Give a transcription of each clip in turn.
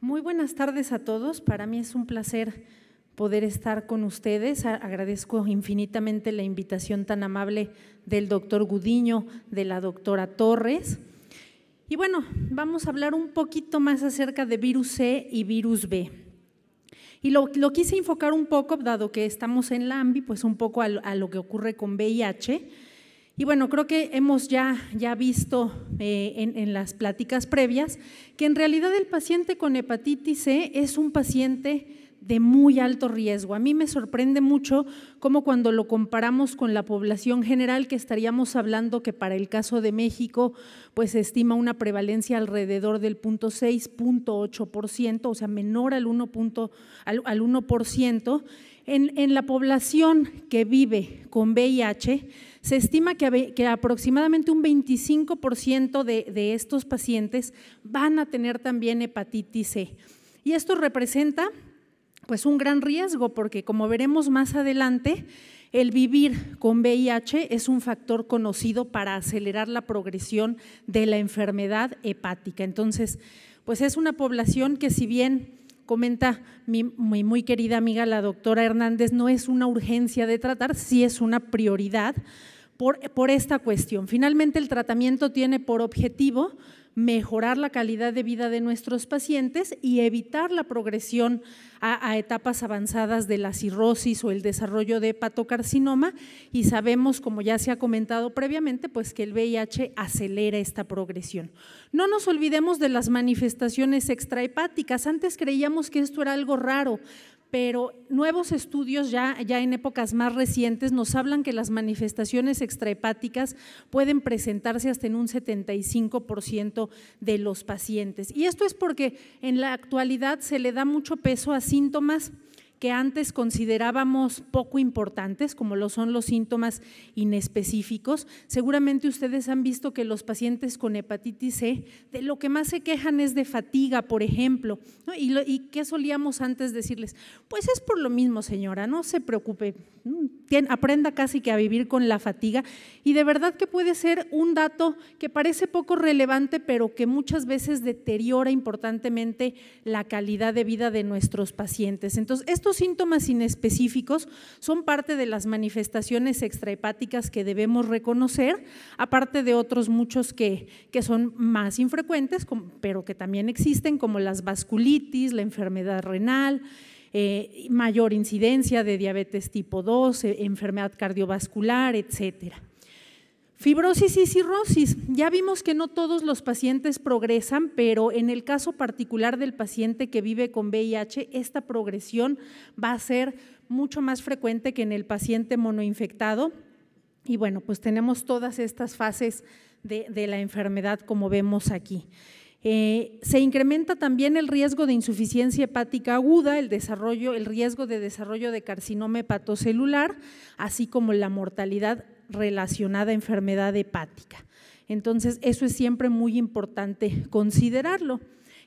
Muy buenas tardes a todos. Para mí es un placer poder estar con ustedes. Agradezco infinitamente la invitación tan amable del doctor Gudiño, de la doctora Torres. Y bueno, vamos a hablar un poquito más acerca de virus C y virus B. Y lo quise enfocar un poco, dado que estamos en la AMBI, pues un poco a lo que ocurre con VIH. Y bueno, creo que hemos ya visto en las pláticas previas que en realidad el paciente con hepatitis C es un paciente de muy alto riesgo. A mí me sorprende mucho cómo cuando lo comparamos con la población general, que estaríamos hablando que para el caso de México pues se estima una prevalencia alrededor del 0.6, 0.8%, o sea menor al 1%. En la población que vive con VIH se estima que aproximadamente un 25% de estos pacientes van a tener también hepatitis C. Y esto representa pues un gran riesgo porque, como veremos más adelante, el vivir con VIH es un factor conocido para acelerar la progresión de la enfermedad hepática. Entonces, pues es una población que, si bien comenta mi muy querida amiga la doctora Hernández, no es una urgencia de tratar, sí es una prioridad por esta cuestión. Finalmente, el tratamiento tiene por objetivo mejorar la calidad de vida de nuestros pacientes y evitar la progresión a etapas avanzadas de la cirrosis o el desarrollo de hepatocarcinoma, y sabemos, como ya se ha comentado previamente, pues que el VIH acelera esta progresión. No nos olvidemos de las manifestaciones extrahepáticas. Antes creíamos que esto era algo raro, pero nuevos estudios ya en épocas más recientes nos hablan que las manifestaciones extrahepáticas pueden presentarse hasta en un 75% de los pacientes. Y esto es porque en la actualidad se le da mucho peso a síntomas que antes considerábamos poco importantes, como lo son los síntomas inespecíficos. Seguramente ustedes han visto que los pacientes con hepatitis C de lo que más se quejan es de fatiga, por ejemplo, ¿no? ¿Y qué solíamos antes decirles? Pues es por lo mismo, señora, no se preocupe, aprenda casi que a vivir con la fatiga. Y de verdad que puede ser un dato que parece poco relevante, pero que muchas veces deteriora importantemente la calidad de vida de nuestros pacientes. Entonces, estos síntomas inespecíficos son parte de las manifestaciones extrahepáticas que debemos reconocer, aparte de otros muchos que son más infrecuentes, pero que también existen, como las vasculitis, la enfermedad renal, mayor incidencia de diabetes tipo 2, enfermedad cardiovascular, etcétera. Fibrosis y cirrosis. Ya vimos que no todos los pacientes progresan, pero en el caso particular del paciente que vive con VIH, esta progresión va a ser mucho más frecuente que en el paciente monoinfectado. Y bueno, pues tenemos todas estas fases de la enfermedad, como vemos aquí. Se incrementa también el riesgo de insuficiencia hepática aguda, el riesgo de desarrollo de carcinoma hepatocelular, así como la mortalidad relacionada a enfermedad hepática. Entonces, eso es siempre muy importante considerarlo.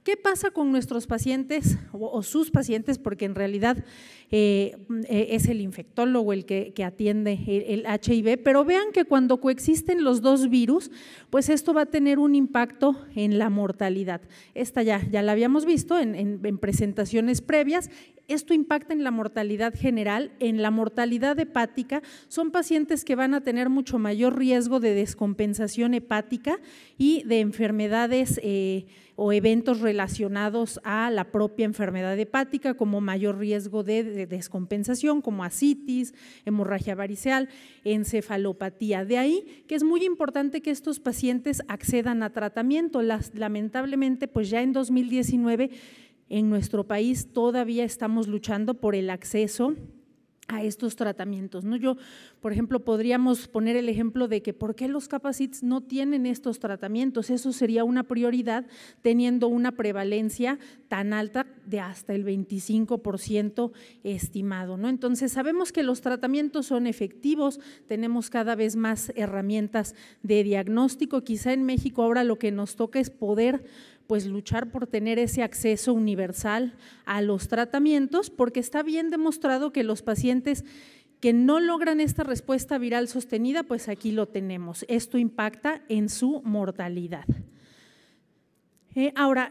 ¿Qué pasa con nuestros pacientes o sus pacientes? Porque en realidad es el infectólogo el que atiende el HIV, pero vean que cuando coexisten los dos virus, pues esto va a tener un impacto en la mortalidad. Esta ya la habíamos visto en presentaciones previas. Esto impacta en la mortalidad general, en la mortalidad hepática. Son pacientes que van a tener mucho mayor riesgo de descompensación hepática y de enfermedades o eventos relacionados a la propia enfermedad hepática, como mayor riesgo de descompensación, como ascitis, hemorragia variceal, encefalopatía. De ahí que es muy importante que estos pacientes accedan a tratamiento. Lamentablemente, pues ya en 2019 en nuestro país todavía estamos luchando por el acceso a estos tratamientos, ¿no? Yo, por ejemplo, podríamos poner el ejemplo de que ¿por qué los Capacits no tienen estos tratamientos? Eso sería una prioridad teniendo una prevalencia tan alta de hasta el 25% estimado, ¿no? Entonces, sabemos que los tratamientos son efectivos, tenemos cada vez más herramientas de diagnóstico. Quizá en México ahora lo que nos toca es poder pues luchar por tener ese acceso universal a los tratamientos, porque está bien demostrado que los pacientes que no logran esta respuesta viral sostenida, pues aquí lo tenemos. Esto impacta en su mortalidad. Ahora,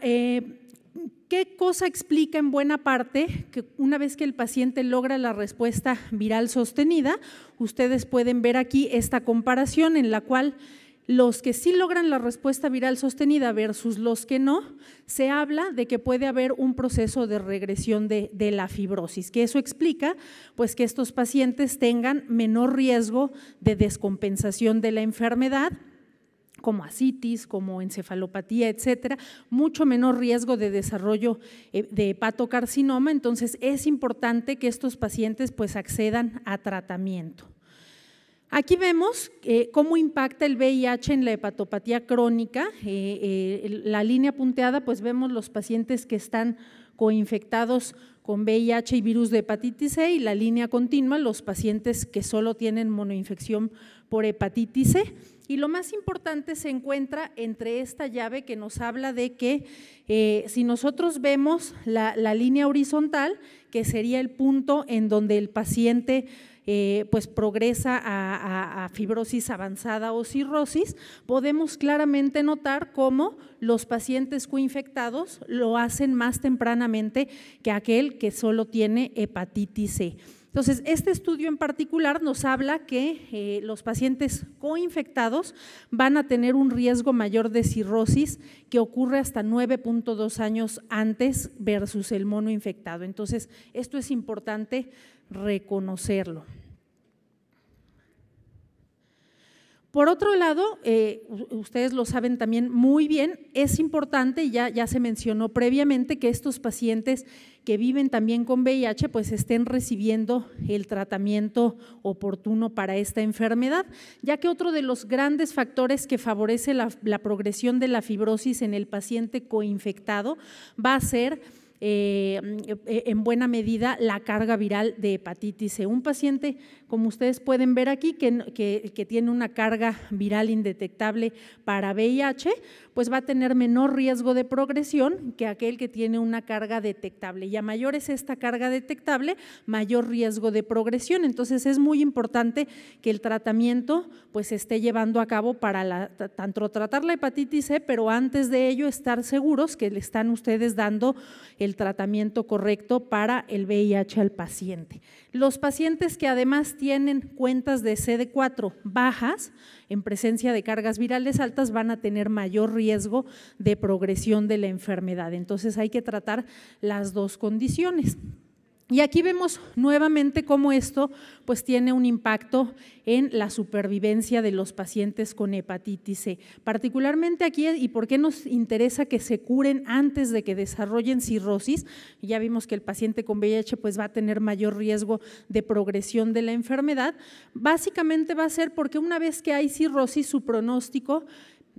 ¿Qué cosa explica en buena parte que una vez que el paciente logra la respuesta viral sostenida? Ustedes pueden ver aquí esta comparación en la cual los que sí logran la respuesta viral sostenida versus los que no, se habla de que puede haber un proceso de regresión de la fibrosis, que eso explica pues que estos pacientes tengan menor riesgo de descompensación de la enfermedad, como ascitis, como encefalopatía, etcétera, mucho menor riesgo de desarrollo de hepatocarcinoma. Entonces es importante que estos pacientes pues accedan a tratamiento. Aquí vemos cómo impacta el VIH en la hepatopatía crónica. La línea punteada, pues vemos los pacientes que están coinfectados con VIH y virus de hepatitis C, y la línea continua, los pacientes que solo tienen monoinfección por hepatitis C. Y lo más importante se encuentra entre esta llave que nos habla de que si nosotros vemos la línea horizontal, que sería el punto en donde el paciente pues progresa a fibrosis avanzada o cirrosis, podemos claramente notar cómo los pacientes coinfectados lo hacen más tempranamente que aquel que solo tiene hepatitis C. Entonces, este estudio en particular nos habla que los pacientes coinfectados van a tener un riesgo mayor de cirrosis que ocurre hasta 9.2 años antes versus el mono infectado. Entonces, esto es importante reconocerlo. Por otro lado, ustedes lo saben también muy bien, es importante, y ya se mencionó previamente, que estos pacientes que viven también con VIH pues estén recibiendo el tratamiento oportuno para esta enfermedad, ya que otro de los grandes factores que favorece la progresión de la fibrosis en el paciente coinfectado va a ser en buena medida la carga viral de hepatitis C. Un paciente, como ustedes pueden ver aquí, que tiene una carga viral indetectable para VIH, pues va a tener menor riesgo de progresión que aquel que tiene una carga detectable, y a mayor es esta carga detectable, mayor riesgo de progresión. Entonces es muy importante que el tratamiento pues se esté llevando a cabo para tanto tratar la hepatitis C, pero antes de ello estar seguros que le están ustedes dando el tratamiento correcto para el VIH al paciente. Los pacientes que además tienen cuentas de CD4 bajas en presencia de cargas virales altas van a tener mayor riesgo de progresión de la enfermedad. Entonces hay que tratar las dos condiciones. Y aquí vemos nuevamente cómo esto pues tiene un impacto en la supervivencia de los pacientes con hepatitis C. Particularmente aquí, ¿y por qué nos interesa que se curen antes de que desarrollen cirrosis? Ya vimos que el paciente con VIH pues va a tener mayor riesgo de progresión de la enfermedad. Básicamente va a ser porque una vez que hay cirrosis, su pronóstico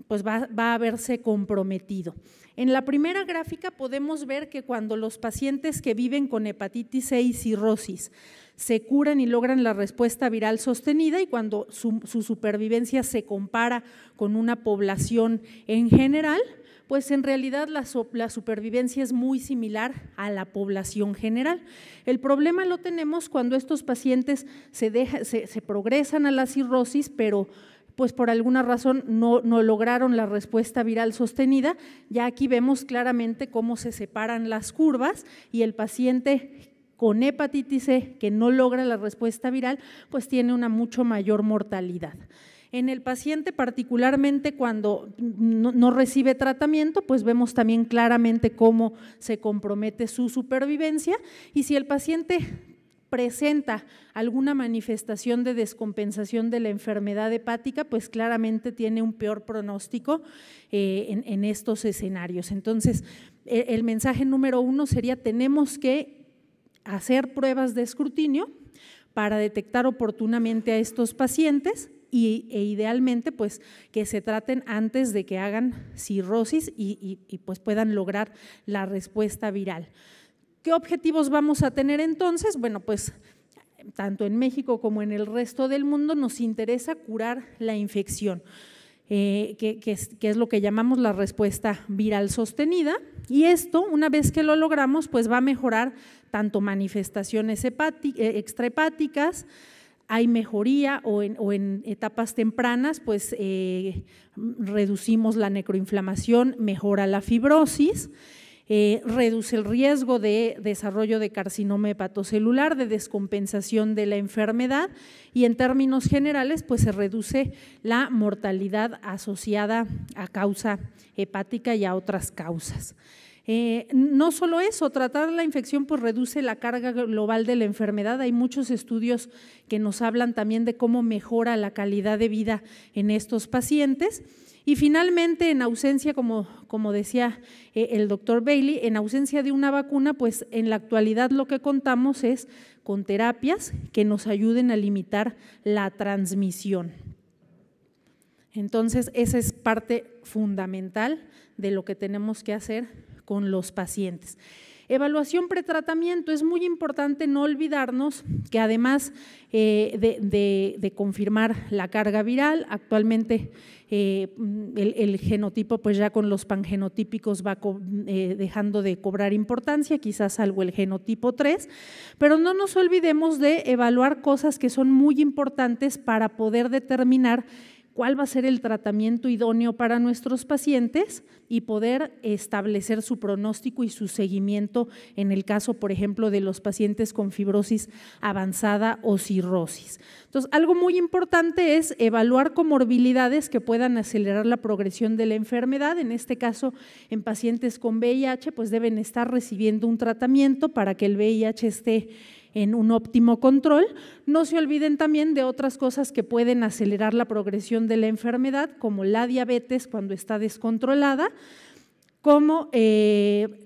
pues va a verse comprometido. En la primera gráfica podemos ver que cuando los pacientes que viven con hepatitis C y cirrosis se curan y logran la respuesta viral sostenida, y cuando su supervivencia se compara con una población en general, pues en realidad la supervivencia es muy similar a la población general. El problema lo tenemos cuando estos pacientes se progresan a la cirrosis, pero pues por alguna razón no lograron la respuesta viral sostenida. Ya aquí vemos claramente cómo se separan las curvas, y el paciente con hepatitis C que no logra la respuesta viral pues tiene una mucho mayor mortalidad. En el paciente particularmente cuando no recibe tratamiento, pues vemos también claramente cómo se compromete su supervivencia, y si el paciente presenta alguna manifestación de descompensación de la enfermedad hepática, pues claramente tiene un peor pronóstico en estos escenarios. Entonces, el mensaje número 1 sería: tenemos que hacer pruebas de escrutinio para detectar oportunamente a estos pacientes e idealmente pues que se traten antes de que hagan cirrosis y pues puedan lograr la respuesta viral. ¿Qué objetivos vamos a tener entonces? Bueno, pues tanto en México como en el resto del mundo nos interesa curar la infección, que es lo que llamamos la respuesta viral sostenida, y esto, una vez que lo logramos, pues va a mejorar tanto manifestaciones extrahepáticas, hay mejoría o en etapas tempranas, pues reducimos la necroinflamación, mejora la fibrosis. reduce el riesgo de desarrollo de carcinoma hepatocelular, de descompensación de la enfermedad y en términos generales pues se reduce la mortalidad asociada a causa hepática y a otras causas. No solo eso, tratar la infección pues reduce la carga global de la enfermedad. Hay muchos estudios que nos hablan también de cómo mejora la calidad de vida en estos pacientes. Y finalmente, en ausencia, como decía el doctor Bailey, en ausencia de una vacuna, pues en la actualidad lo que contamos es con terapias que nos ayuden a limitar la transmisión. Entonces, esa es parte fundamental de lo que tenemos que hacer con los pacientes. Evaluación pretratamiento, es muy importante no olvidarnos que además de confirmar la carga viral, actualmente el genotipo pues ya con los pangenotípicos va dejando de cobrar importancia, quizás salvo el genotipo 3, pero no nos olvidemos de evaluar cosas que son muy importantes para poder determinar cuál va a ser el tratamiento idóneo para nuestros pacientes y poder establecer su pronóstico y su seguimiento en el caso, por ejemplo, de los pacientes con fibrosis avanzada o cirrosis. Entonces, algo muy importante es evaluar comorbilidades que puedan acelerar la progresión de la enfermedad. En este caso, en pacientes con VIH, pues deben estar recibiendo un tratamiento para que el VIH esté en un óptimo control. No se olviden también de otras cosas que pueden acelerar la progresión de la enfermedad, como la diabetes cuando está descontrolada, como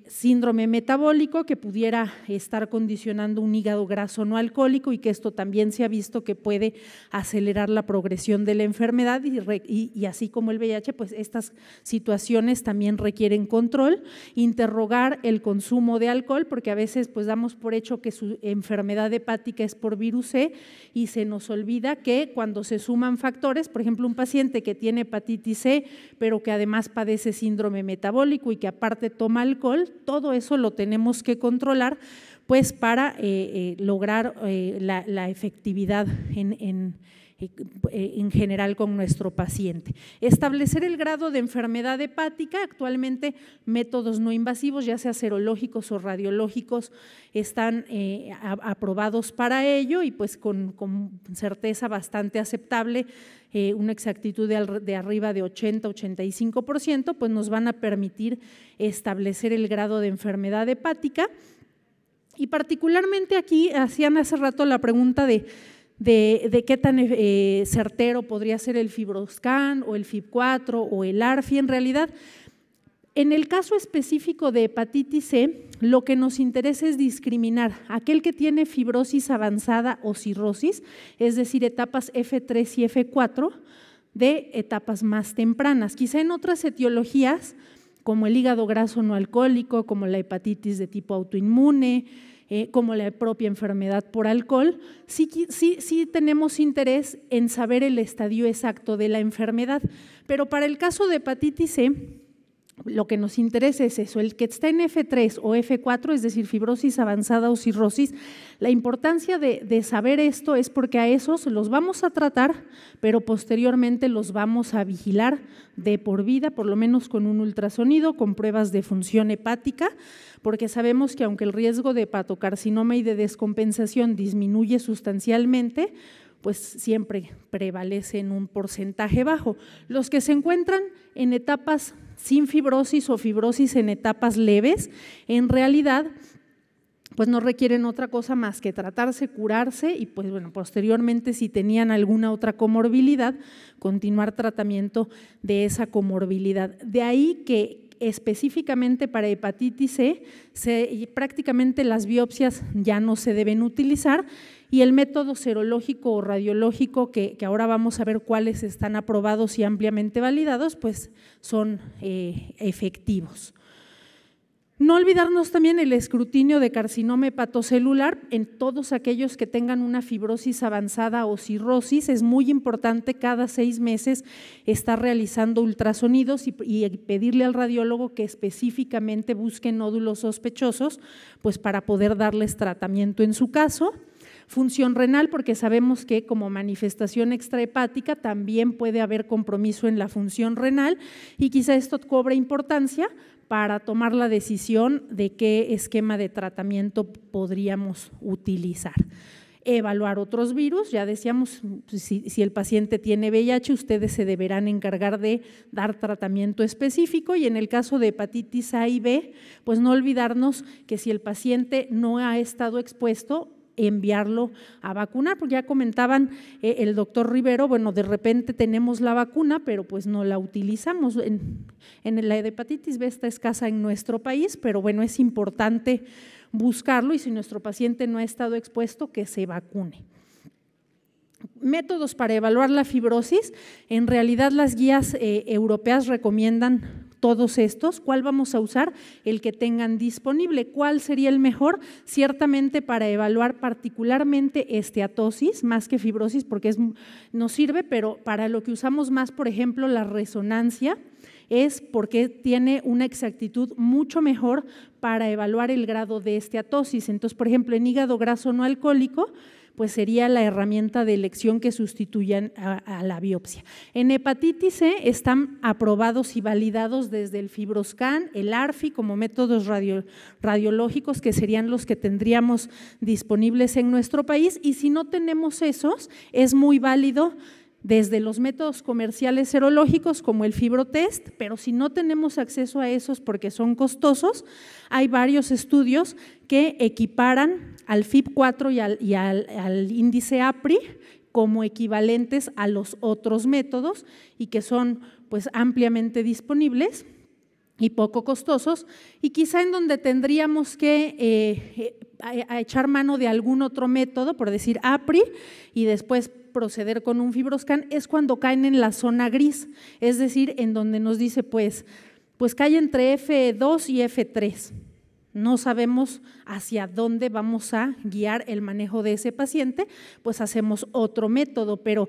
síndrome metabólico que pudiera estar condicionando un hígado graso no alcohólico y que esto también se ha visto que puede acelerar la progresión de la enfermedad y así como el VIH, pues estas situaciones también requieren control, interrogar el consumo de alcohol porque a veces pues damos por hecho que su enfermedad hepática es por virus C y se nos olvida que cuando se suman factores, por ejemplo un paciente que tiene hepatitis C pero que además padece síndrome metabólico y que aparte toma alcohol, todo eso lo tenemos que controlar pues para lograr la efectividad en general con nuestro paciente. Establecer el grado de enfermedad hepática, actualmente métodos no invasivos, ya sea serológicos o radiológicos, están aprobados para ello y pues con certeza bastante aceptable, una exactitud de arriba de 80-85%, pues nos van a permitir establecer el grado de enfermedad hepática. Y particularmente aquí hacían hace rato la pregunta de qué tan certero podría ser el FibroScan o el FIB4 o el ARFI. En realidad, en el caso específico de hepatitis C, lo que nos interesa es discriminar aquel que tiene fibrosis avanzada o cirrosis, es decir, etapas F3 y F4, de etapas más tempranas. Quizá en otras etiologías, como el hígado graso no alcohólico, como la hepatitis de tipo autoinmune, como la propia enfermedad por alcohol, sí tenemos interés en saber el estadio exacto de la enfermedad, pero para el caso de hepatitis C, lo que nos interesa es eso, el que está en F3 o F4, es decir, fibrosis avanzada o cirrosis. La importancia de saber esto es porque a esos los vamos a tratar, pero posteriormente los vamos a vigilar de por vida, por lo menos con un ultrasonido, con pruebas de función hepática, porque sabemos que aunque el riesgo de hepatocarcinoma y de descompensación disminuye sustancialmente, pues siempre prevalece en un porcentaje bajo. Los que se encuentran en etapas sin fibrosis o fibrosis en etapas leves, en realidad pues no requieren otra cosa más que tratarse, curarse y pues bueno, posteriormente si tenían alguna otra comorbilidad, continuar tratamiento de esa comorbilidad. De ahí que específicamente para hepatitis C, prácticamente las biopsias ya no se deben utilizar y el método serológico o radiológico que ahora vamos a ver cuáles están aprobados y ampliamente validados, pues son efectivos. No olvidarnos también el escrutinio de carcinoma hepatocelular en todos aquellos que tengan una fibrosis avanzada o cirrosis. Es muy importante cada 6 meses estar realizando ultrasonidos y pedirle al radiólogo que específicamente busque nódulos sospechosos, pues para poder darles tratamiento en su caso. Función renal, porque sabemos que como manifestación extrahepática también puede haber compromiso en la función renal y quizá esto cobra importancia para tomar la decisión de qué esquema de tratamiento podríamos utilizar. Evaluar otros virus, ya decíamos, si el paciente tiene VIH, ustedes se deberán encargar de dar tratamiento específico y en el caso de hepatitis A y B, pues no olvidarnos que si el paciente no ha estado expuesto, enviarlo a vacunar, porque ya comentaban el doctor Rivero, bueno, de repente tenemos la vacuna, pero pues no la utilizamos. En la hepatitis B está escasa en nuestro país, pero bueno, es importante buscarlo y si nuestro paciente no ha estado expuesto, que se vacune. Métodos para evaluar la fibrosis, en realidad las guías europeas recomiendan todos estos. ¿Cuál vamos a usar? El que tengan disponible. ¿Cuál sería el mejor? Ciertamente para evaluar particularmente esteatosis, más que fibrosis porque nos sirve, pero para lo que usamos más, por ejemplo, la resonancia, es porque tiene una exactitud mucho mejor para evaluar el grado de esteatosis. Entonces, por ejemplo, en hígado graso no alcohólico, pues sería la herramienta de elección que sustituyan a la biopsia. En hepatitis C están aprobados y validados desde el FibroScan, el ARFI como métodos radiológicos que serían los que tendríamos disponibles en nuestro país y si no tenemos esos, es muy válido desde los métodos comerciales serológicos como el FibroTest, pero si no tenemos acceso a esos porque son costosos, hay varios estudios que equiparan al FIB4 y al índice APRI como equivalentes a los otros métodos y que son pues ampliamente disponibles y poco costosos y quizá en donde tendríamos que a echar mano de algún otro método, por decir APRI y después proceder con un FibroScan es cuando caen en la zona gris, es decir, en donde nos dice pues cae entre F2 y F3. No sabemos hacia dónde vamos a guiar el manejo de ese paciente, pues hacemos otro método, pero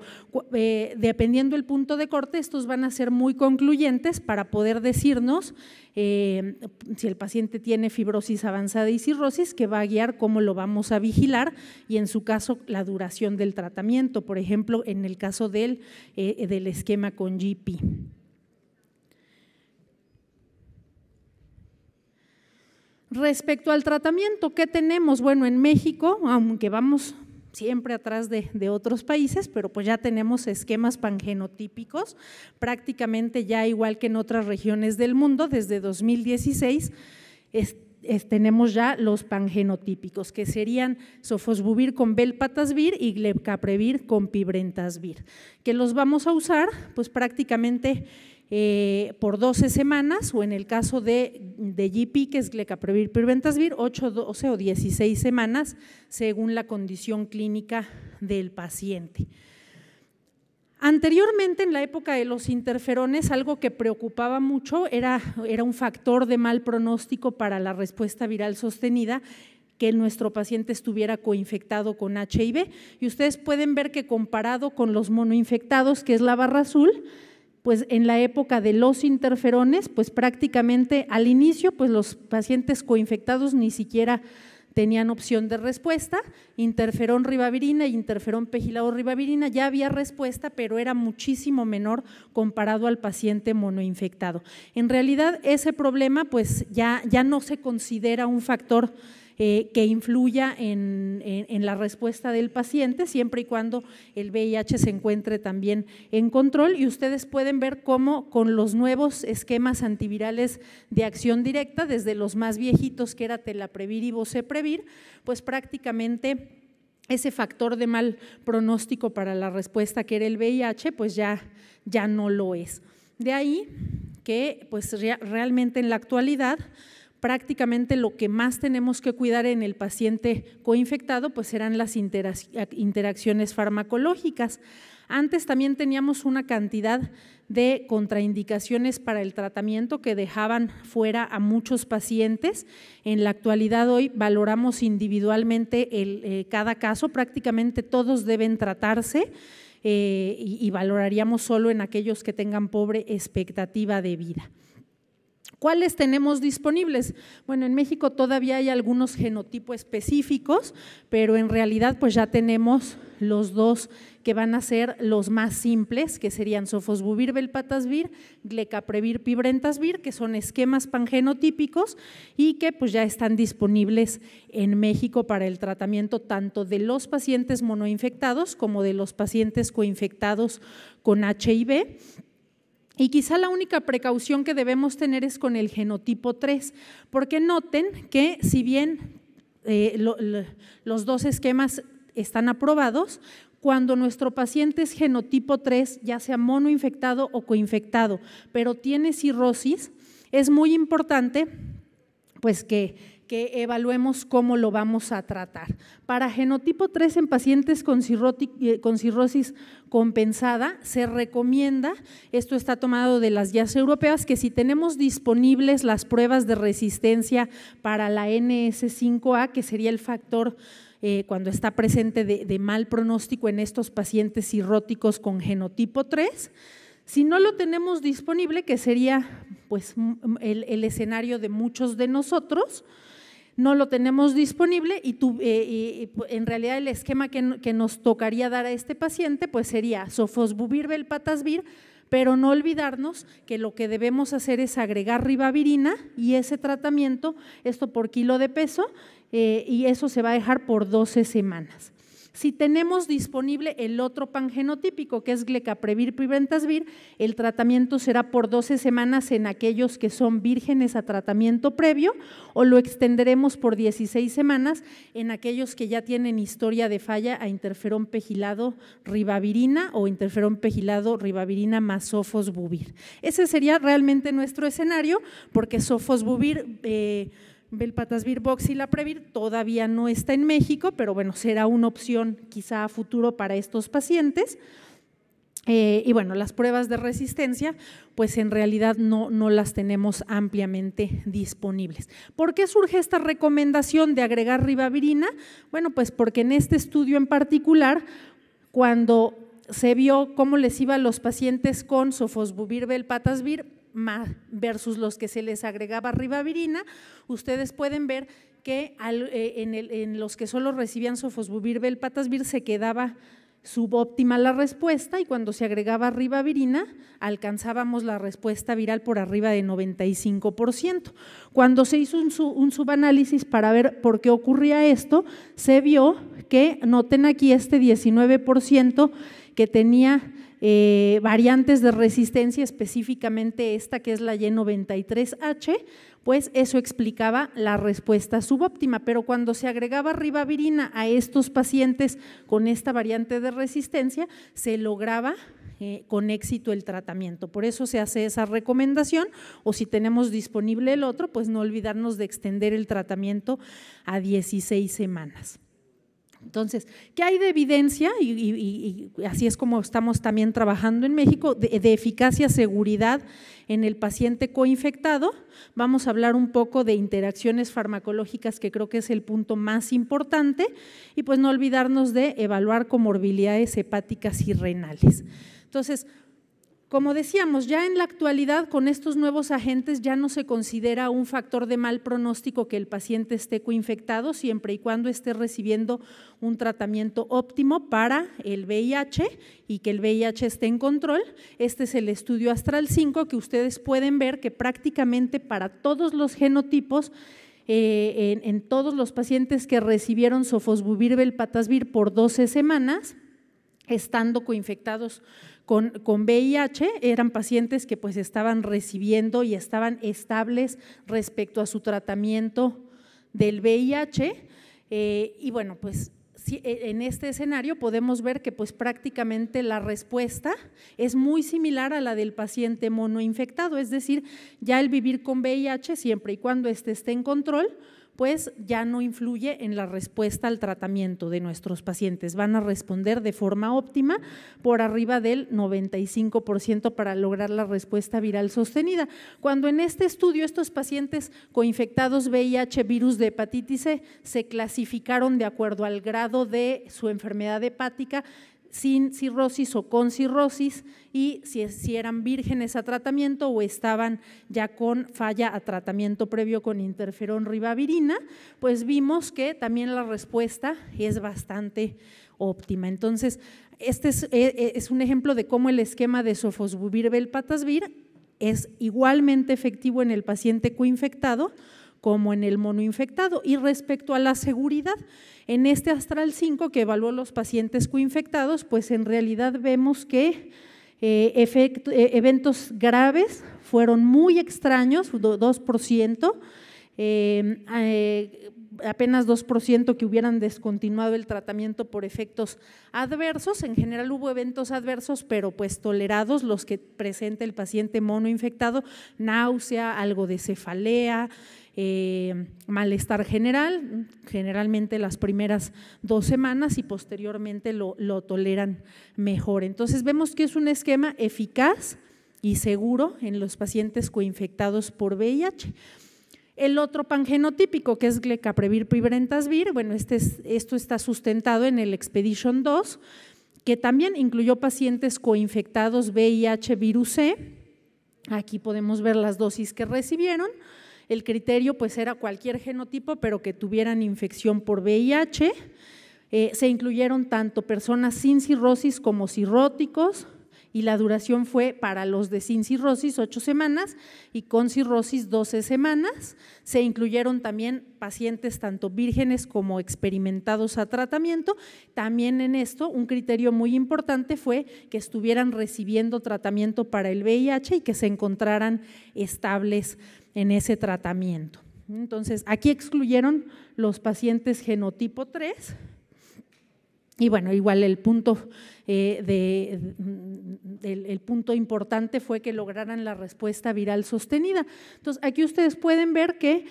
dependiendo del punto de corte, estos van a ser muy concluyentes para poder decirnos si el paciente tiene fibrosis avanzada y cirrosis, que va a guiar cómo lo vamos a vigilar y en su caso la duración del tratamiento, por ejemplo, en el caso del esquema con GP. Respecto al tratamiento, ¿qué tenemos? Bueno, en México, aunque vamos siempre atrás de otros países, pero pues ya tenemos esquemas pangenotípicos, prácticamente ya igual que en otras regiones del mundo, desde 2016 tenemos ya los pangenotípicos, que serían sofosbuvir con velpatasvir y glecaprevir con pibrentasvir, que los vamos a usar pues prácticamente por 12 semanas o en el caso de GP, que es glecaprevir pibrentasvir, 8, 12 o 16 semanas según la condición clínica del paciente. Anteriormente, en la época de los interferones, algo que preocupaba mucho era un factor de mal pronóstico para la respuesta viral sostenida, que nuestro paciente estuviera coinfectado con HIV y ustedes pueden ver que comparado con los monoinfectados, que es la barra azul, pues en la época de los interferones, pues prácticamente al inicio, pues los pacientes coinfectados ni siquiera tenían opción de respuesta, interferón ribavirina e interferón pegilado ribavirina ya había respuesta, pero era muchísimo menor comparado al paciente monoinfectado. En realidad ese problema pues ya no se considera un factor que influya en la respuesta del paciente, siempre y cuando el VIH se encuentre también en control y ustedes pueden ver cómo con los nuevos esquemas antivirales de acción directa, desde los más viejitos que era telaprevir y boceprevir, pues prácticamente ese factor de mal pronóstico para la respuesta que era el VIH, pues ya no lo es. De ahí que pues realmente en la actualidad prácticamente lo que más tenemos que cuidar en el paciente coinfectado pues serán las interacciones farmacológicas. Antes también teníamos una cantidad de contraindicaciones para el tratamiento que dejaban fuera a muchos pacientes. En la actualidad hoy valoramos individualmente cada caso, prácticamente todos deben tratarse y valoraríamos solo en aquellos que tengan pobre expectativa de vida. ¿Cuáles tenemos disponibles? Bueno, en México todavía hay algunos genotipos específicos, pero en realidad pues ya tenemos los dos que van a ser los más simples, que serían sofosbuvir, velpatasvir, glecaprevir, pibrentasvir, que son esquemas pangenotípicos y que pues ya están disponibles en México para el tratamiento tanto de los pacientes monoinfectados como de los pacientes coinfectados con HIV. Y quizá la única precaución que debemos tener es con el genotipo 3, porque noten que si bien los dos esquemas están aprobados, cuando nuestro paciente es genotipo 3, ya sea monoinfectado o coinfectado, pero tiene cirrosis, es muy importante pues que evaluemos cómo lo vamos a tratar. Para genotipo 3 en pacientes con cirrosis compensada se recomienda, esto está tomado de las guías europeas, que si tenemos disponibles las pruebas de resistencia para la NS5A, que sería el factor cuando está presente de mal pronóstico en estos pacientes cirróticos con genotipo 3, si no lo tenemos disponible, que sería pues el escenario de muchos de nosotros, no lo tenemos disponible y en realidad el esquema que nos tocaría dar a este paciente pues sería sofosbuvir, velpatasvir, pero no olvidarnos que lo que debemos hacer es agregar ribavirina y ese tratamiento, esto por kilo de peso, y eso se va a dejar por 12 semanas. Si tenemos disponible el otro pangenotípico, que es glecaprevir, pibrentasvir, el tratamiento será por 12 semanas en aquellos que son vírgenes a tratamiento previo o lo extenderemos por 16 semanas en aquellos que ya tienen historia de falla a interferón pegilado ribavirina o interferón pegilado ribavirina más sofosbuvir. Ese sería realmente nuestro escenario, porque sofosbuvir, velpatasvir, voxilaprevir todavía no está en México, pero bueno, será una opción quizá a futuro para estos pacientes. Y bueno, las pruebas de resistencia, pues en realidad no las tenemos ampliamente disponibles. ¿Por qué surge esta recomendación de agregar ribavirina? Bueno, pues porque en este estudio en particular, cuando se vio cómo les iba a los pacientes con sofosbuvir, velpatasvir versus los que se les agregaba ribavirina, ustedes pueden ver que en los que solo recibían sofosbuvir, velpatasvir se quedaba subóptima la respuesta y cuando se agregaba ribavirina alcanzábamos la respuesta viral por arriba de 95%. Cuando se hizo un subanálisis para ver por qué ocurría esto, se vio que, noten aquí este 19% que tenía variantes de resistencia, específicamente esta que es la Y93H, pues eso explicaba la respuesta subóptima, pero cuando se agregaba ribavirina a estos pacientes con esta variante de resistencia, se lograba con éxito el tratamiento. Por eso se hace esa recomendación, o si tenemos disponible el otro, pues no olvidarnos de extender el tratamiento a 16 semanas. Entonces, ¿qué hay de evidencia? Y así es como estamos también trabajando en México, de eficacia, seguridad en el paciente coinfectado. Vamos a hablar un poco de interacciones farmacológicas, que creo que es el punto más importante, y pues no olvidarnos de evaluar comorbilidades hepáticas y renales. Entonces, como decíamos, ya en la actualidad con estos nuevos agentes ya no se considera un factor de mal pronóstico que el paciente esté coinfectado, siempre y cuando esté recibiendo un tratamiento óptimo para el VIH y que el VIH esté en control. Este es el estudio Astral 5, que ustedes pueden ver que prácticamente para todos los genotipos, en todos los pacientes que recibieron sofosbuvir, velpatasvir por 12 semanas, estando coinfectados con VIH, eran pacientes que pues estaban recibiendo y estaban estables respecto a su tratamiento del VIH, y bueno, pues en este escenario podemos ver que pues prácticamente la respuesta es muy similar a la del paciente monoinfectado, es decir, ya el vivir con VIH, siempre y cuando esté en control, pues ya no influye en la respuesta al tratamiento de nuestros pacientes. Van a responder de forma óptima por arriba del 95% para lograr la respuesta viral sostenida. Cuando en este estudio estos pacientes coinfectados VIH, virus de hepatitis C, se clasificaron de acuerdo al grado de su enfermedad hepática, sin cirrosis o con cirrosis, y si eran vírgenes a tratamiento o estaban ya con falla a tratamiento previo con interferón ribavirina, pues vimos que también la respuesta es bastante óptima. Entonces, este es un ejemplo de cómo el esquema de sofosbuvir-velpatasvir es igualmente efectivo en el paciente coinfectado como en el monoinfectado. Y respecto a la seguridad, en este Astral 5 que evaluó los pacientes coinfectados, pues en realidad vemos que eventos graves fueron muy extraños, 2%, apenas 2% que hubieran descontinuado el tratamiento por efectos adversos. En general hubo eventos adversos, pero pues tolerados, los que presenta el paciente monoinfectado: náusea, algo de cefalea, malestar general, generalmente las primeras 2 semanas, y posteriormente lo toleran mejor. Entonces vemos que es un esquema eficaz y seguro en los pacientes coinfectados por VIH. El otro pangenotípico, que es Glecaprevir-Pibrentasvir, bueno, esto está sustentado en el Expedition 2, que también incluyó pacientes coinfectados VIH virus C. Aquí podemos ver las dosis que recibieron. El criterio pues era cualquier genotipo, pero que tuvieran infección por VIH. Se incluyeron tanto personas sin cirrosis como cirróticos, y la duración fue para los de sin cirrosis 8 semanas y con cirrosis 12 semanas. Se incluyeron también pacientes tanto vírgenes como experimentados a tratamiento. También en esto un criterio muy importante fue que estuvieran recibiendo tratamiento para el VIH y que se encontraran estables en ese tratamiento. Entonces, aquí excluyeron los pacientes genotipo 3. Y bueno, igual el punto, el punto importante fue que lograran la respuesta viral sostenida. Entonces, aquí ustedes pueden ver que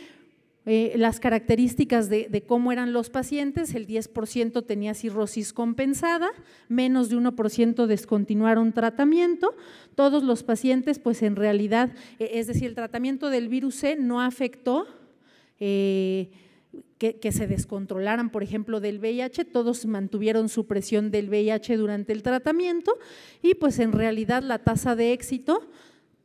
las características de cómo eran los pacientes: el 10% tenía cirrosis compensada, menos de 1% descontinuaron tratamiento. Todos los pacientes, pues en realidad, es decir, el tratamiento del virus C no afectó que se descontrolaran, por ejemplo, del VIH. Todos mantuvieron su presión del VIH durante el tratamiento, y pues en realidad la tasa de éxito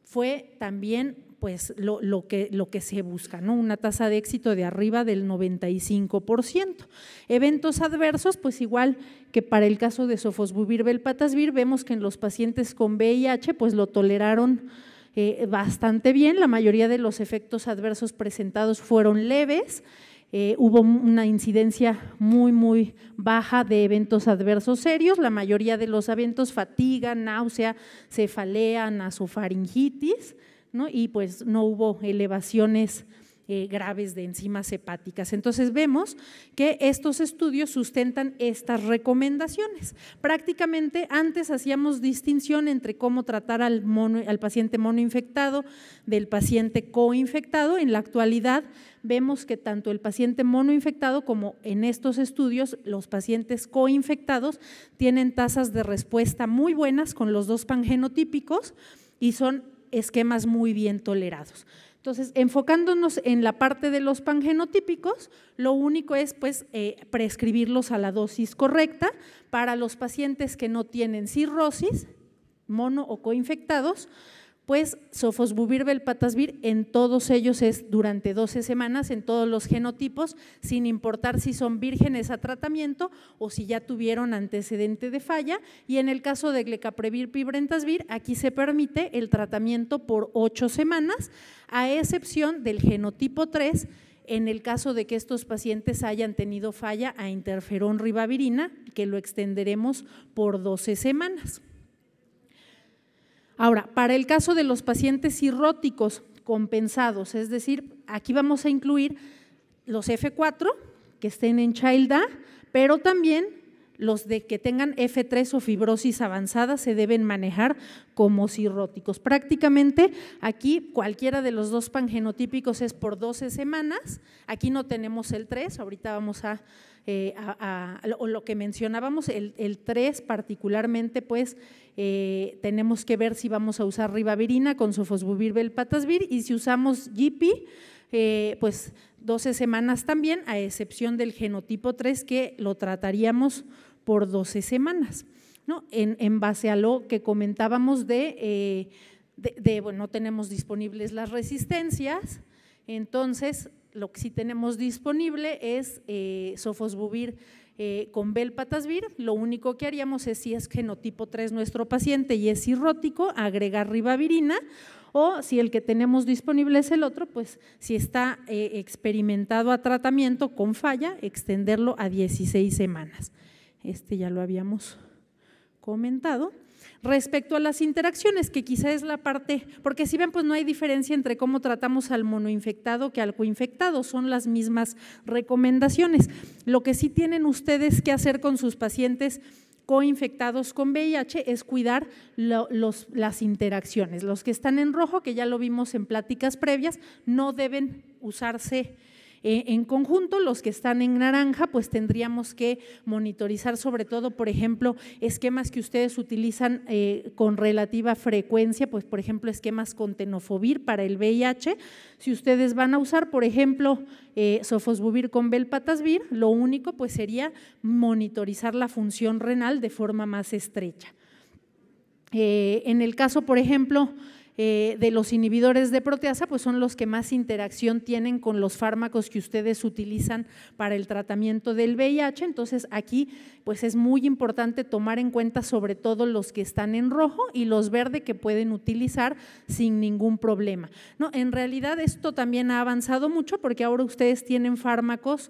fue también pues lo que se busca, ¿no? Una tasa de éxito de arriba del 95%. Eventos adversos, pues igual que para el caso de sofosbuvir-velpatasvir, vemos que en los pacientes con VIH pues lo toleraron bastante bien. La mayoría de los efectos adversos presentados fueron leves. Hubo una incidencia muy baja de eventos adversos serios. La mayoría de los eventos: fatiga, náusea, cefalea, nasofaringitis, ¿no? Y pues no hubo elevaciones graves de enzimas hepáticas. Entonces vemos que estos estudios sustentan estas recomendaciones. Prácticamente antes hacíamos distinción entre cómo tratar al paciente monoinfectado del paciente coinfectado. En la actualidad vemos que tanto el paciente monoinfectado como en estos estudios los pacientes coinfectados tienen tasas de respuesta muy buenas con los 2 pangenotípicos y son esquemas muy bien tolerados. Entonces, enfocándonos en la parte de los pangenotípicos, lo único es pues prescribirlos a la dosis correcta. Para los pacientes que no tienen cirrosis, mono o coinfectados, pues sofosbuvir-velpatasvir en todos ellos es durante 12 semanas, en todos los genotipos, sin importar si son vírgenes a tratamiento o si ya tuvieron antecedente de falla. Y en el caso de Glecaprevir-Pibrentasvir, aquí se permite el tratamiento por 8 semanas, a excepción del genotipo 3, en el caso de que estos pacientes hayan tenido falla a interferón ribavirina, que lo extenderemos por 12 semanas. Ahora, para el caso de los pacientes cirróticos compensados, es decir, aquí vamos a incluir los F4 que estén en Child A, pero también los de que tengan F3 o fibrosis avanzada se deben manejar como cirróticos. Prácticamente aquí cualquiera de los 2 pangenotípicos es por 12 semanas. Aquí no tenemos el 3, ahorita vamos a lo que mencionábamos, el 3 particularmente, pues tenemos que ver si vamos a usar ribavirina con sofosbuvir-velpatasvir, y si usamos GP, pues 12 semanas también, a excepción del genotipo 3 que lo trataríamos por 12 semanas. ¿no? En base a lo que comentábamos bueno, no tenemos disponibles las resistencias, entonces lo que sí tenemos disponible es sofosbuvir con velpatasvir. Lo único que haríamos es, si es genotipo 3 nuestro paciente y es cirrótico, agregar ribavirina, o si el que tenemos disponible es el otro, pues si está experimentado a tratamiento con falla, extenderlo a 16 semanas. Ya lo habíamos comentado. Respecto a las interacciones, que quizá es la parte, porque si ven, pues no hay diferencia entre cómo tratamos al monoinfectado que al coinfectado, son las mismas recomendaciones. Lo que sí tienen ustedes que hacer con sus pacientes coinfectados con VIH es cuidar las interacciones. Los que están en rojo, que ya lo vimos en pláticas previas, no deben usarse en conjunto. Los que están en naranja, pues tendríamos que monitorizar sobre todo, por ejemplo, esquemas que ustedes utilizan con relativa frecuencia, pues por ejemplo esquemas con tenofovir para el VIH. Si ustedes van a usar, por ejemplo, sofosbuvir con velpatasvir, lo único pues sería monitorizar la función renal de forma más estrecha. En el caso, por ejemplo, de los inhibidores de proteasa, pues son los que más interacción tienen con los fármacos que ustedes utilizan para el tratamiento del VIH. Entonces aquí pues es muy importante tomar en cuenta sobre todo los que están en rojo y los verde, que pueden utilizar sin ningún problema, ¿no? En realidad esto también ha avanzado mucho, porque ahora ustedes tienen fármacos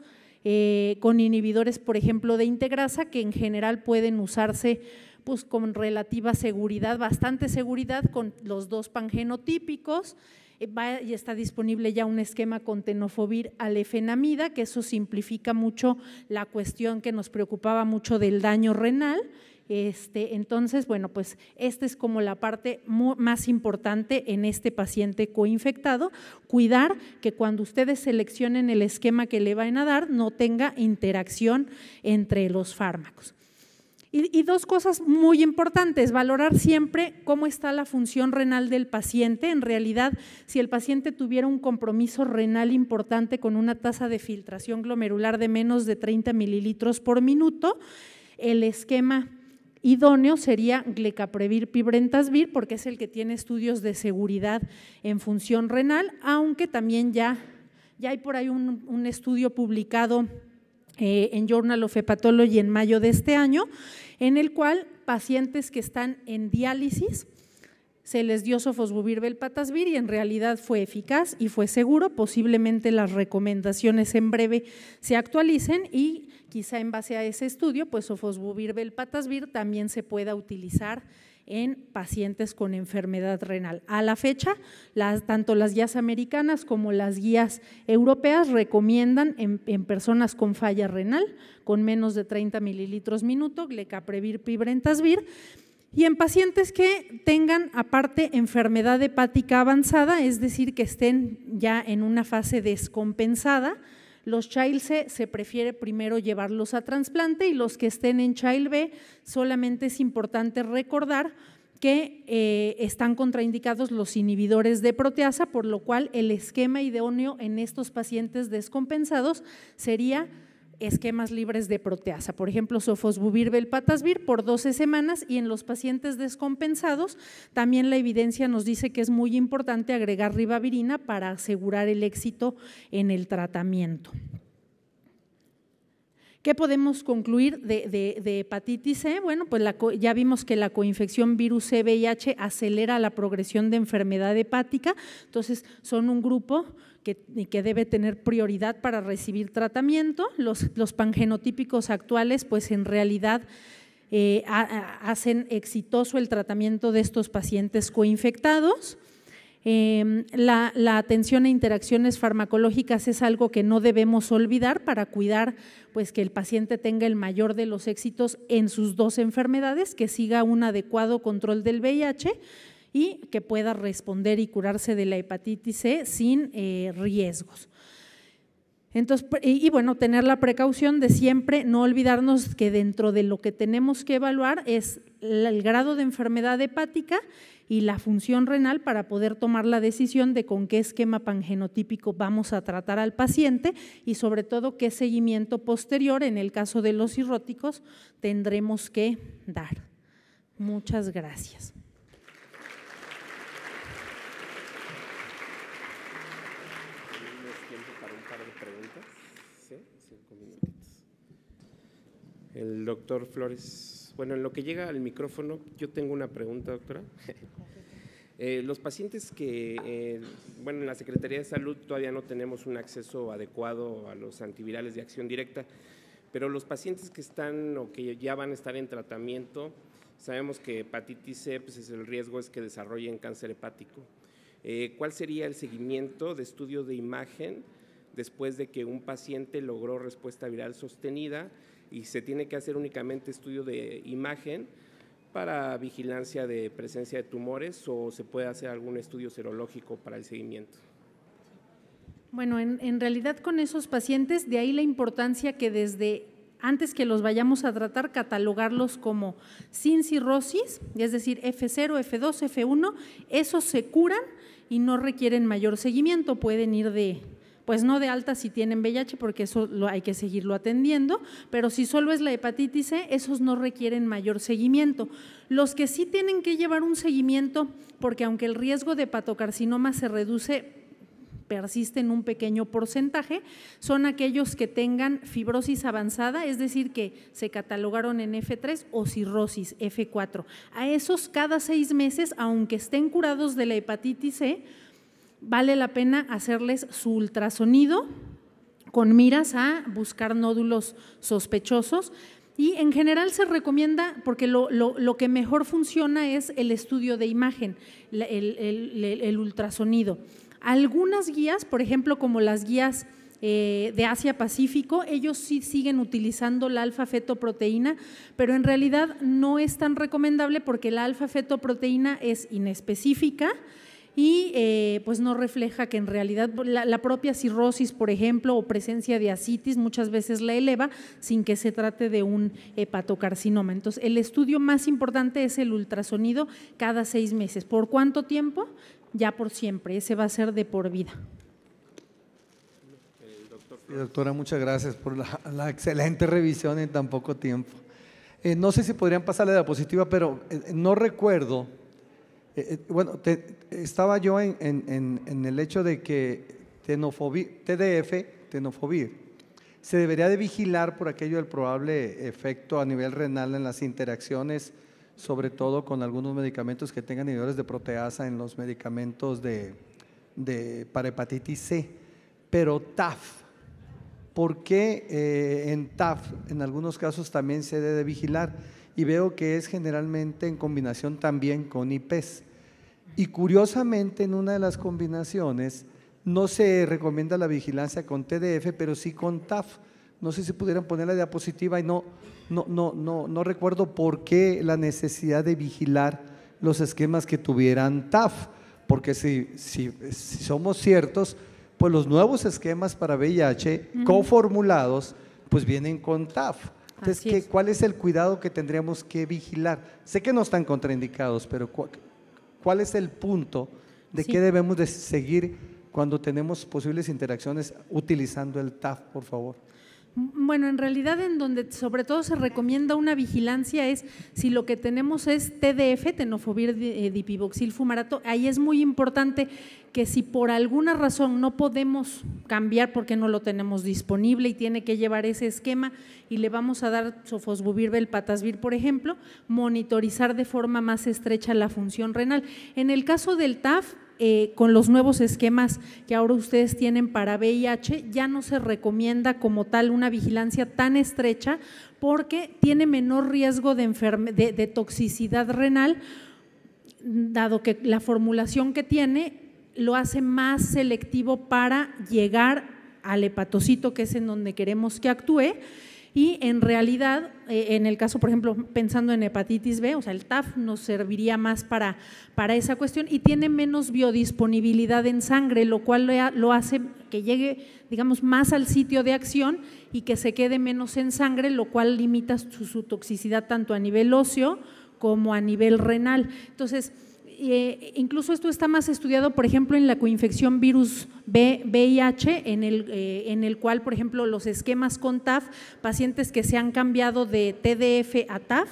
con inhibidores, por ejemplo, de integrasa, que en general pueden usarse pues con relativa seguridad, bastante seguridad, con los dos pangenotípicos. Y está disponible ya un esquema con tenofovir alefenamida, que eso simplifica mucho la cuestión que nos preocupaba mucho del daño renal. Entonces, bueno, pues esta es como la parte más importante en este paciente coinfectado, cuidar que cuando ustedes seleccionen el esquema que le van a dar no tenga interacción entre los fármacos. Y dos cosas muy importantes: valorar siempre cómo está la función renal del paciente. En realidad, si el paciente tuviera un compromiso renal importante con una tasa de filtración glomerular de menos de 30 mililitros por minuto, el esquema idóneo sería glecaprevir pibrentasvir, porque es el que tiene estudios de seguridad en función renal, aunque también ya hay por ahí un estudio publicado en Journal of Hepatology en mayo de este año, en el cual pacientes que están en diálisis se les dio sofosbuvir velpatasvir y en realidad fue eficaz y fue seguro. Posiblemente las recomendaciones en breve se actualicen y quizá en base a ese estudio, pues sofosbuvir velpatasvir también se pueda utilizar en pacientes con enfermedad renal. A la fecha, tanto las guías americanas como las guías europeas recomiendan en personas con falla renal, con menos de 30 mililitros minuto, glecaprevir pibrentasvir, y en pacientes que tengan aparte enfermedad hepática avanzada, es decir, que estén ya en una fase descompensada. Los Child C se prefiere primero llevarlos a trasplante, y los que estén en Child B solamente es importante recordar que están contraindicados los inhibidores de proteasa, por lo cual el esquema idóneo en estos pacientes descompensados sería esquemas libres de proteasa, por ejemplo, sofosbuvir velpatasvir por 12 semanas, y en los pacientes descompensados también la evidencia nos dice que es muy importante agregar ribavirina para asegurar el éxito en el tratamiento. ¿Qué podemos concluir de hepatitis C? Bueno, pues ya vimos que la coinfección virus C-VIH acelera la progresión de enfermedad hepática, entonces son un grupo que debe tener prioridad para recibir tratamiento. Los pangenotípicos actuales pues en realidad hacen exitoso el tratamiento de estos pacientes coinfectados. La atención a interacciones farmacológicas es algo que no debemos olvidar para cuidar pues que el paciente tenga el mayor de los éxitos en sus dos enfermedades, que siga un adecuado control del VIH y que pueda responder y curarse de la hepatitis C sin riesgos. Entonces, y bueno, tener la precaución de siempre no olvidarnos que dentro de lo que tenemos que evaluar es el grado de enfermedad hepática y la función renal para poder tomar la decisión de con qué esquema pangenotípico vamos a tratar al paciente y sobre todo qué seguimiento posterior en el caso de los cirróticos tendremos que dar. Muchas gracias. ¿Tenemos tiempo para un par de preguntas? Sí, 5 minutitos. El doctor Flores. Bueno, en lo que llega al micrófono, yo tengo una pregunta, doctora. Los pacientes que, bueno, en la Secretaría de Salud todavía no tenemos un acceso adecuado a los antivirales de acción directa, pero los pacientes que están o que ya van a estar en tratamiento, sabemos que hepatitis C, pues el riesgo es que desarrollen cáncer hepático. ¿Cuál sería el seguimiento de estudio de imagen después de que un paciente logró respuesta viral sostenida y se tiene que hacer únicamente estudio de imagen para vigilancia de presencia de tumores o se puede hacer algún estudio serológico para el seguimiento? Bueno, en realidad con esos pacientes, de ahí la importancia que desde antes que los vayamos a tratar, catalogarlos como sin cirrosis, es decir, F0, F2, F1, esos se curan y no requieren mayor seguimiento, pueden ir pues no de alta si tienen VIH, porque eso hay que seguirlo atendiendo, pero si solo es la hepatitis C, esos no requieren mayor seguimiento. Los que sí tienen que llevar un seguimiento, porque aunque el riesgo de hepatocarcinoma se reduce, persiste en un pequeño porcentaje, son aquellos que tengan fibrosis avanzada, es decir, que se catalogaron en F3 o cirrosis F4. A esos cada 6 meses, aunque estén curados de la hepatitis C, vale la pena hacerles su ultrasonido con miras a buscar nódulos sospechosos y en general se recomienda, porque lo que mejor funciona es el estudio de imagen, el ultrasonido. Algunas guías, por ejemplo, como las guías de Asia-Pacífico, ellos sí siguen utilizando la alfa-fetoproteína, pero en realidad no es tan recomendable porque la alfa-fetoproteína es inespecífica y pues no refleja que en realidad la propia cirrosis, por ejemplo, o presencia de ascitis muchas veces la eleva sin que se trate de un hepatocarcinoma. Entonces, el estudio más importante es el ultrasonido cada 6 meses. ¿Por cuánto tiempo? Ya por siempre, ese va a ser de por vida. Doctora, muchas gracias por la excelente revisión en tan poco tiempo. No sé si podrían pasar la diapositiva, pero no recuerdo. Bueno, estaba yo en el hecho de que tenofovir, se debería de vigilar por aquello del probable efecto a nivel renal en las interacciones, sobre todo con algunos medicamentos que tengan inhibidores de proteasa en los medicamentos para hepatitis C, pero TAF. ¿Por qué en TAF en algunos casos también se debe vigilar? Y veo que es generalmente en combinación también con IPES. Y curiosamente en una de las combinaciones no se recomienda la vigilancia con TDF, pero sí con TAF. No sé si pudieran poner la diapositiva y no recuerdo por qué la necesidad de vigilar los esquemas que tuvieran TAF, porque si somos ciertos, pues los nuevos esquemas para VIH coformulados pues vienen con TAF. Entonces, ¿cuál es el cuidado que tendríamos que vigilar? Sé que no están contraindicados, pero ¿cuál es el punto de qué debemos de seguir cuando tenemos posibles interacciones utilizando el TAF, por favor? Bueno, en realidad en donde sobre todo se recomienda una vigilancia es si lo que tenemos es TDF, tenofovir dipivoxilfumarato, ahí es muy importante que si por alguna razón no podemos cambiar porque no lo tenemos disponible y tiene que llevar ese esquema y le vamos a dar sofosbuvir, velpatasvir, por ejemplo, monitorizar de forma más estrecha la función renal. En el caso del TAF, con los nuevos esquemas que ahora ustedes tienen para VIH, ya no se recomienda como tal una vigilancia tan estrecha porque tiene menor riesgo de toxicidad renal, dado que la formulación que tiene lo hace más selectivo para llegar al hepatocito, que es en donde queremos que actúe. Y en realidad, en el caso, por ejemplo, pensando en hepatitis B, o sea, el TAF nos serviría más para esa cuestión y tiene menos biodisponibilidad en sangre, lo cual lo hace que llegue, digamos, más al sitio de acción y que se quede menos en sangre, lo cual limita su toxicidad tanto a nivel óseo como a nivel renal. Entonces, incluso esto está más estudiado, por ejemplo, en la coinfección virus VIH, en el cual, por ejemplo, los esquemas con TAF, pacientes que se han cambiado de TDF a TAF,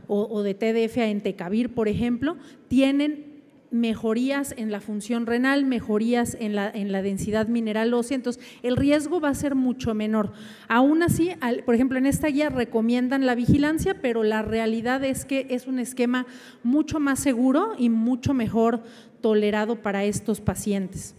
o de TDF a Entecavir, por ejemplo, tienen mejorías en la función renal, mejorías en la densidad mineral ósea, entonces el riesgo va a ser mucho menor. Aún así, por ejemplo, en esta guía recomiendan la vigilancia, pero la realidad es que es un esquema mucho más seguro y mucho mejor tolerado para estos pacientes.